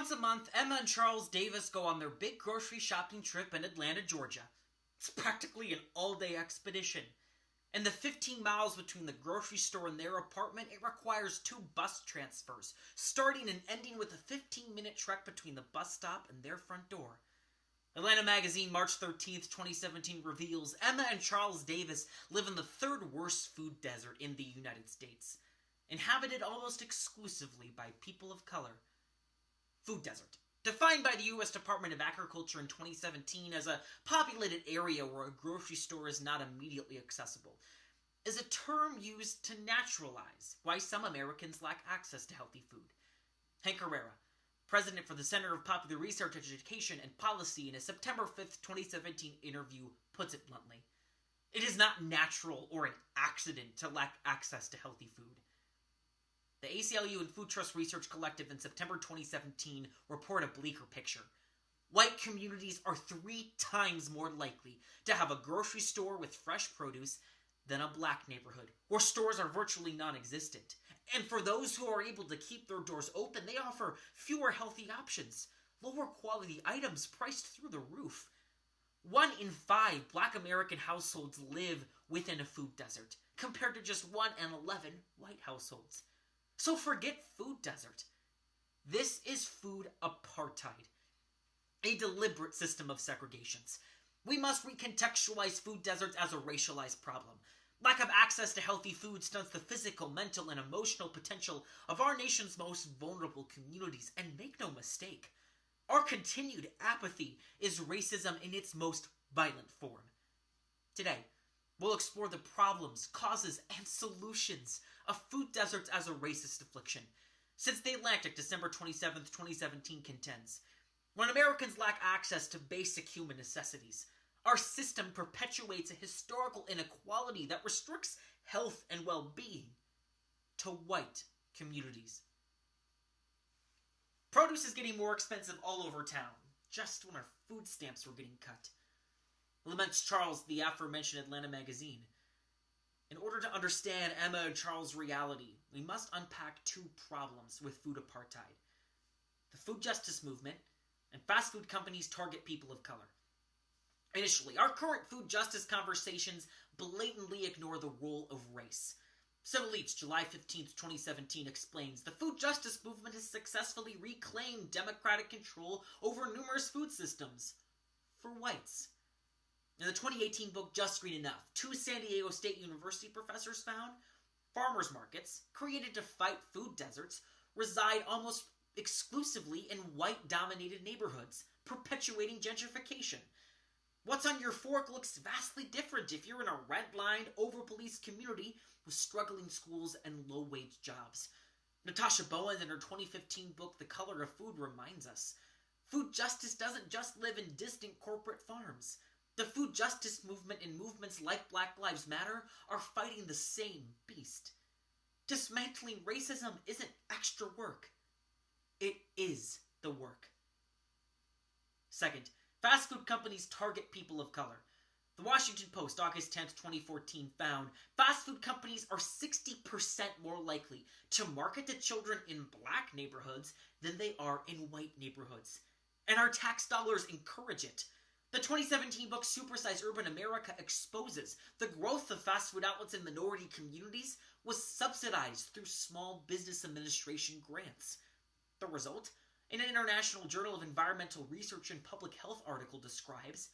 Once a month, Emma and Charles Davis go on their big grocery shopping trip in Atlanta, Georgia. It's practically an all-day expedition. In the 15 miles between the grocery store and their apartment, it requires 2 bus transfers, starting and ending with a 15-minute trek between the bus stop and their front door. Atlanta Magazine, March 13th, 2017 reveals Emma and Charles Davis live in the 3rd worst food desert in the United States, inhabited almost exclusively by people of color. Food desert, defined by the U.S. Department of Agriculture in 2017 as a populated area where a grocery store is not immediately accessible, is a term used to naturalize why some Americans lack access to healthy food. Hank Herrera, president for the Center of Popular Research, Education, and Policy, in a September 5th, 2017 interview, puts it bluntly. It is not natural or an accident to lack access to healthy food. The ACLU and Food Trust Research Collective in September 2017 report a bleaker picture. White communities are 3 times more likely to have a grocery store with fresh produce than a black neighborhood, where stores are virtually non-existent. And for those who are able to keep their doors open, they offer fewer healthy options, lower quality items priced through the roof. 1 in 5 black American households live within a food desert, compared to just 1 in 11 white households. So forget food desert. This is food apartheid, a deliberate system of segregations. We must recontextualize food deserts as a racialized problem. Lack of access to healthy food stunts the physical, mental, and emotional potential of our nation's most vulnerable communities. And make no mistake, our continued apathy is racism in its most violent form. Today, we'll explore the problems, causes, and solutions of food deserts as a racist affliction. Since The Atlantic, December 27, 2017, contends, when Americans lack access to basic human necessities, our system perpetuates a historical inequality that restricts health and well-being to white communities. Produce is getting more expensive all over town, just when our food stamps were getting cut. Laments Charles, the aforementioned Atlanta Magazine. In order to understand Emma and Charles' reality, we must unpack 2 problems with food apartheid: the food justice movement and fast food companies target people of color. Initially, our current food justice conversations blatantly ignore the role of race. Civil Eats, July 15, 2017, explains the food justice movement has successfully reclaimed democratic control over numerous food systems for whites. In the 2018 book Just Green Enough, 2 San Diego State University professors found farmers markets, created to fight food deserts, reside almost exclusively in white-dominated neighborhoods, perpetuating gentrification. What's on your fork looks vastly different if you're in a red-lined, over-policed community with struggling schools and low-wage jobs. Natasha Bowen, in her 2015 book The Color of Food, reminds us, food justice doesn't just live in distant corporate farms. The food justice movement and movements like Black Lives Matter are fighting the same beast. Dismantling racism isn't extra work. It is the work. Second, fast food companies target people of color. The Washington Post, August 10th, 2014, found fast food companies are 60% more likely to market to children in black neighborhoods than they are in white neighborhoods. And our tax dollars encourage it. The 2017 book Supersize Urban America exposes the growth of fast food outlets in minority communities was subsidized through Small Business Administration grants. The result? An International Journal of Environmental Research and Public Health article describes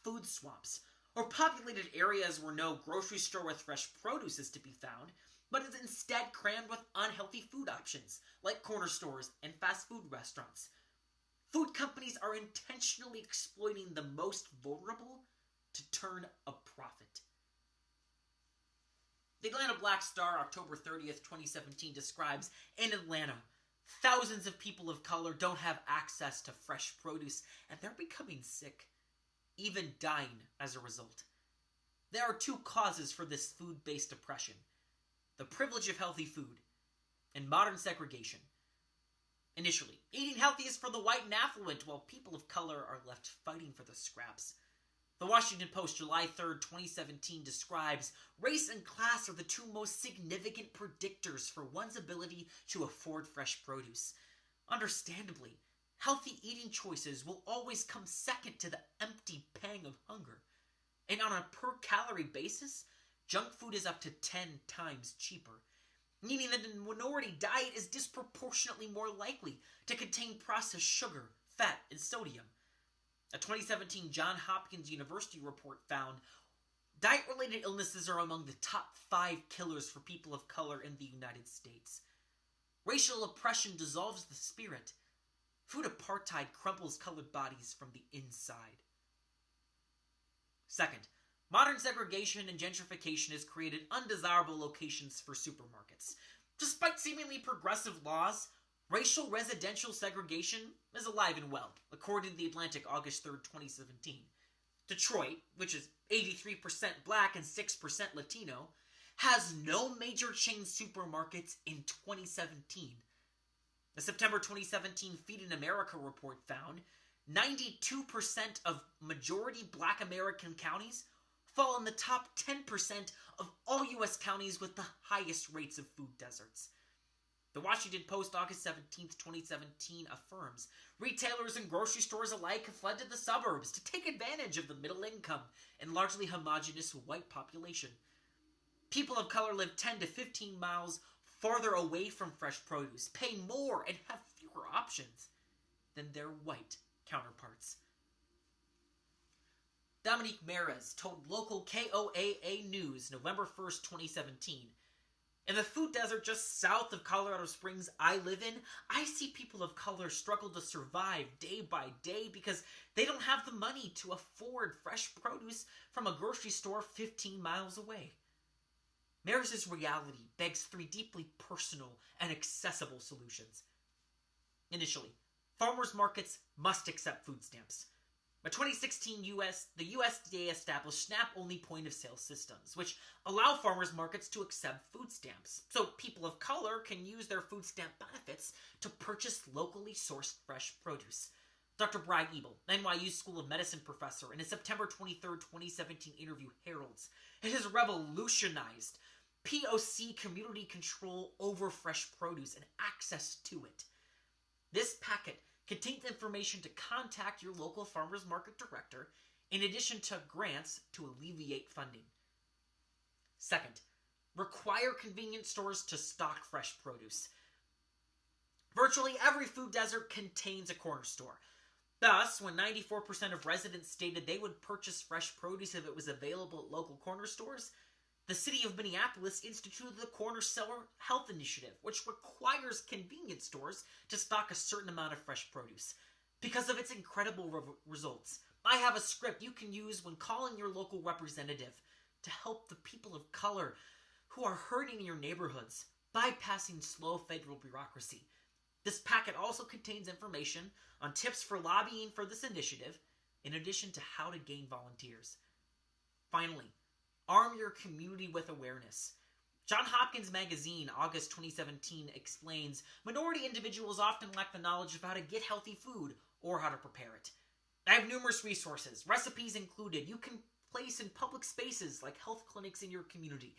food swamps, or populated areas where no grocery store with fresh produce is to be found, but is instead crammed with unhealthy food options, like corner stores and fast food restaurants. Food companies are intentionally exploiting the most vulnerable to turn a profit. The Atlanta Black Star, October 30th, 2017, describes, in Atlanta, thousands of people of color don't have access to fresh produce, and they're becoming sick, even dying as a result. There are 2 causes for this food-based oppression: the privilege of healthy food and modern segregation. Initially, eating healthy is for the white and affluent, while people of color are left fighting for the scraps. The Washington Post, July 3rd, 2017, describes race and class are the 2 most significant predictors for one's ability to afford fresh produce. Understandably, Healthy eating choices will always come second to the empty pang of hunger. And on a per-calorie basis, junk food is up to 10 times cheaper, meaning that a minority diet is disproportionately more likely to contain processed sugar, fat, and sodium. A 2017 Johns Hopkins University report found diet-related illnesses are among the top 5 killers for people of color in the United States. Racial oppression dissolves the spirit. Food apartheid crumples colored bodies from the inside. Second, modern segregation and gentrification has created undesirable locations for supermarkets. Despite seemingly progressive laws, racial residential segregation is alive and well, according to The Atlantic August 3rd, 2017. Detroit, which is 83% black and 6% Latino, has no major chain supermarkets in 2017. The September 2017 Feed in America report found 92% of majority black American counties fall in the top 10% of all U.S. counties with the highest rates of food deserts. The Washington Post, August 17, 2017, affirms retailers and grocery stores alike have fled to the suburbs to take advantage of the middle income and largely homogeneous white population. People of color live 10 to 15 miles farther away from fresh produce, pay more, and have fewer options than their white counterparts. Dominique Mares told local KOAA News November 1st, 2017, "In the food desert just south of Colorado Springs I live in, I see people of color struggle to survive day by day because they don't have the money to afford fresh produce from a grocery store 15 miles away." Mares' reality begs 3 deeply personal and accessible solutions. Initially, farmers markets must accept food stamps. By 2016, the USDA established SNAP-only point-of-sale systems, which allow farmers markets to accept food stamps, so people of color can use their food stamp benefits to purchase locally sourced fresh produce. Dr. Bragg Ebel, NYU School of Medicine professor, in a September 23, 2017 interview heralds, it has revolutionized POC community control over fresh produce and access to it. This packet contains information to contact your local farmers market director, in addition to grants to alleviate funding. Second, require convenience stores to stock fresh produce. Virtually every food desert contains a corner store. Thus, when 94% of residents stated they would purchase fresh produce if it was available at local corner stores, the city of Minneapolis instituted the Corner Store Health Initiative, which requires convenience stores to stock a certain amount of fresh produce. Because of its incredible results, I have a script you can use when calling your local representative to help the people of color who are hurting in your neighborhoods, bypassing slow federal bureaucracy. This packet also contains information on tips for lobbying for this initiative, in addition to how to gain volunteers. Finally, arm your community with awareness. Johns Hopkins Magazine, August 2017, explains minority individuals often lack the knowledge of how to get healthy food or how to prepare it. I have numerous resources, recipes included, you can place in public spaces like health clinics in your community.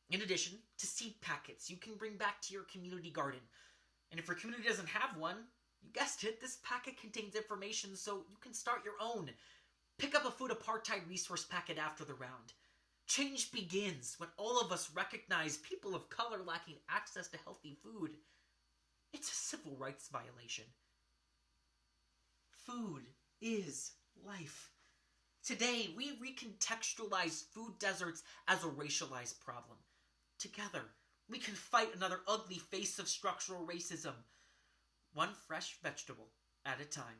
In addition to seed packets you can bring back to your community garden. And if your community doesn't have one, you guessed it, this packet contains information so you can start your own. Pick up a food apartheid resource packet after the round. Change begins when all of us recognize people of color lacking access to healthy food. It's a civil rights violation. Food is life. Today, we recontextualize food deserts as a racialized problem. Together, we can fight another ugly face of structural racism, one fresh vegetable at a time.